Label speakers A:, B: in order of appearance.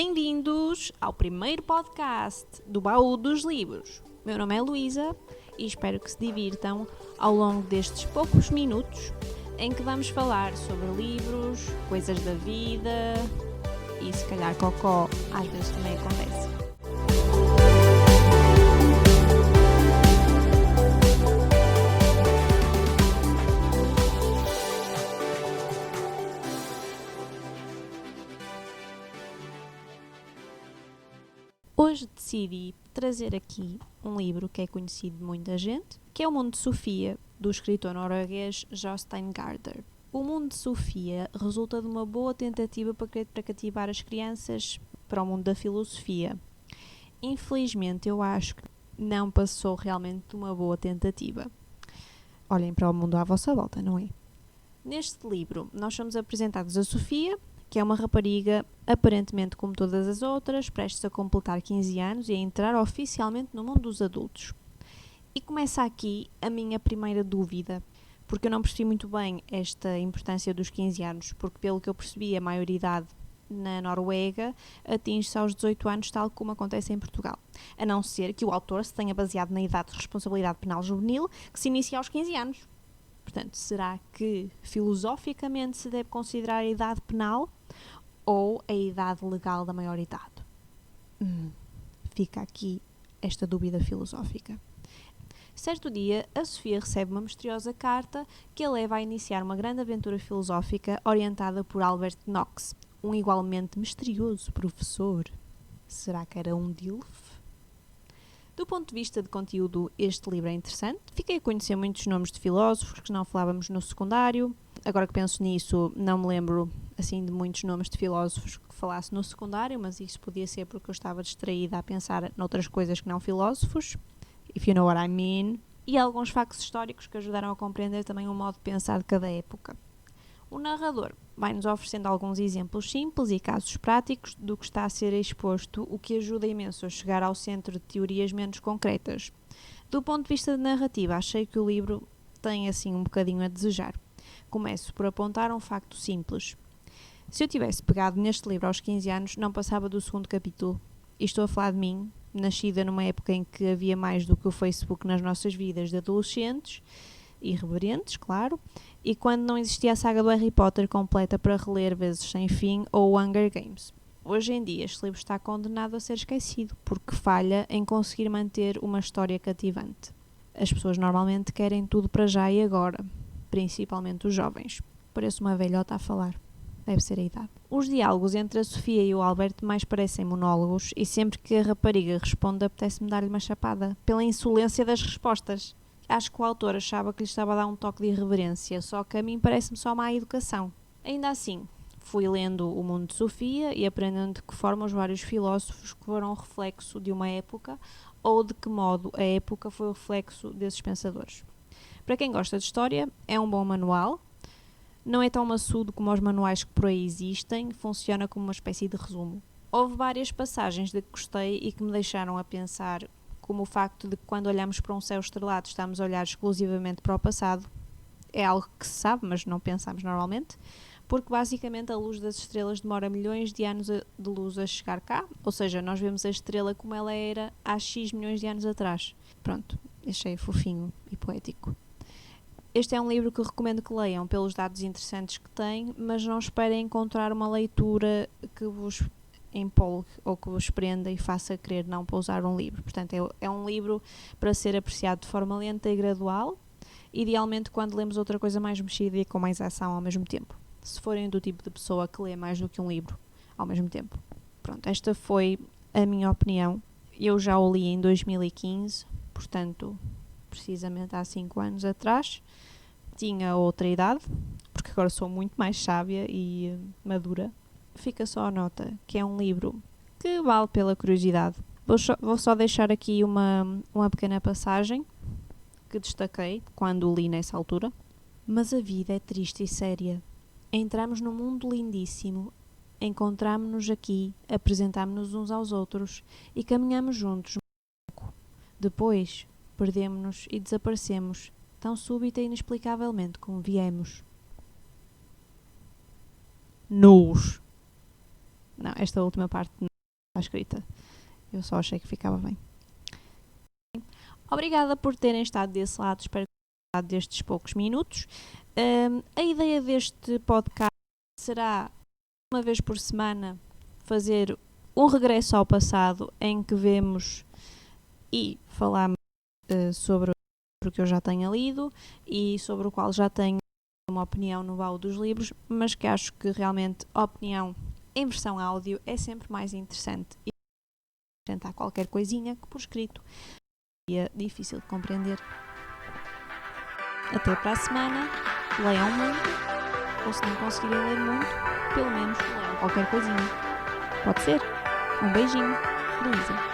A: Bem-vindos ao primeiro podcast do Baú dos Livros. Meu nome é Luísa e espero que se divirtam ao longo destes poucos minutos em que vamos falar sobre livros, coisas da vida e se calhar cocó às vezes também acontece. Hoje decidi trazer aqui um livro que é conhecido de muita gente, que é O Mundo de Sofia, do escritor norueguês Jostein Gaarder. O Mundo de Sofia resulta de uma boa tentativa para cativar as crianças para o mundo da filosofia. Infelizmente, eu acho que não passou realmente de uma boa tentativa. Olhem para o mundo à vossa volta, não é? Neste livro, nós somos apresentados a Sofia, que é uma rapariga aparentemente como todas as outras, prestes a completar 15 anos e a entrar oficialmente no mundo dos adultos. E começa aqui a minha primeira dúvida, porque eu não percebi muito bem esta importância dos 15 anos, porque pelo que eu percebi a maioridade na Noruega atinge-se aos 18 anos, tal como acontece em Portugal. A não ser que o autor se tenha baseado na idade de responsabilidade penal juvenil, que se inicia aos 15 anos. Portanto, será que filosoficamente se deve considerar a idade penal ou a idade legal da maioridade? Fica aqui esta dúvida filosófica. Certo dia, a Sofia recebe uma misteriosa carta que a leva a iniciar uma grande aventura filosófica orientada por Albert Knox, um igualmente misterioso professor. Será que era um DILF? Do ponto de vista de conteúdo, este livro é interessante. Fiquei a conhecer muitos nomes de filósofos que não falávamos no secundário. Agora que penso nisso, não me lembro assim de muitos nomes de filósofos que falasse no secundário, mas isso podia ser porque eu estava distraída a pensar noutras coisas que não filósofos, if you know what I mean, e alguns factos históricos que ajudaram a compreender também o modo de pensar de cada época. O narrador vai-nos oferecendo alguns exemplos simples e casos práticos do que está a ser exposto, o que ajuda imenso a chegar ao centro de teorias menos concretas. Do ponto de vista de narrativa, achei que o livro tem assim um bocadinho a desejar. Começo por apontar um facto simples. Se eu tivesse pegado neste livro aos 15 anos, não passava do segundo capítulo. E estou a falar de mim, nascida numa época em que havia mais do que o Facebook nas nossas vidas de adolescentes, irreverentes, claro, e quando não existia a saga do Harry Potter completa para reler vezes sem fim ou o Hunger Games. Hoje em dia este livro está condenado a ser esquecido, porque falha em conseguir manter uma história cativante. As pessoas normalmente querem tudo para já e agora, principalmente os jovens. Pareço uma velhota a falar. Deve ser a idade. Os diálogos entre a Sofia e o Albert mais parecem monólogos e sempre que a rapariga responde apetece-me dar-lhe uma chapada, pela insolência das respostas. Acho que o autor achava que lhe estava a dar um toque de irreverência, só que a mim parece-me só má educação. Ainda assim, fui lendo O Mundo de Sofia e aprendendo de que forma os vários filósofos foram reflexo de uma época ou de que modo a época foi o reflexo desses pensadores. Para quem gosta de história, é um bom manual. Não é tão maçudo como os manuais que por aí existem, funciona como uma espécie de resumo. Houve várias passagens de que gostei e que me deixaram a pensar, como o facto de que quando olhamos para um céu estrelado estamos a olhar exclusivamente para o passado. É algo que se sabe, mas não pensamos normalmente, porque basicamente a luz das estrelas demora milhões de anos de luz a chegar cá, ou seja, nós vemos a estrela como ela era há X milhões de anos atrás. Pronto, achei fofinho e poético. Este é um livro que recomendo que leiam pelos dados interessantes que tem, mas não esperem encontrar uma leitura que vos empolgue ou que vos prenda e faça querer não pausar um livro. Portanto, é um livro para ser apreciado de forma lenta e gradual, idealmente quando lemos outra coisa mais mexida e com mais ação ao mesmo tempo. Se forem do tipo de pessoa que lê mais do que um livro ao mesmo tempo. Pronto, esta foi a minha opinião. Eu já o li em 2015, portanto, precisamente há 5 anos atrás. Tinha outra idade, porque agora sou muito mais sábia e madura. Fica só a nota que é um livro que vale pela curiosidade. Vou só deixar aqui uma pequena passagem que destaquei quando o li nessa altura. Mas a vida é triste e séria. Entramos num mundo lindíssimo, encontramo-nos aqui, apresentamo-nos uns aos outros e caminhamos juntos um pouco. Depois, perdemo-nos e desaparecemos, tão súbita e inexplicavelmente como viemos. Nos. Não, esta última parte escrita. Eu só achei que ficava bem. Obrigada por terem estado desse lado, espero que tenham gostado destes poucos minutos. A ideia deste podcast será, uma vez por semana, fazer um regresso ao passado em que vemos e falamos sobre o que eu já tenha lido e sobre o qual já tenho uma opinião no baú dos livros, mas que acho que realmente a opinião em versão áudio é sempre mais interessante e acrescentar qualquer coisinha que por escrito é difícil de compreender. Até para a semana, leiam muito, ou se não conseguirem ler muito, pelo menos leiam qualquer coisinha. Pode ser? Um beijinho, Luísa.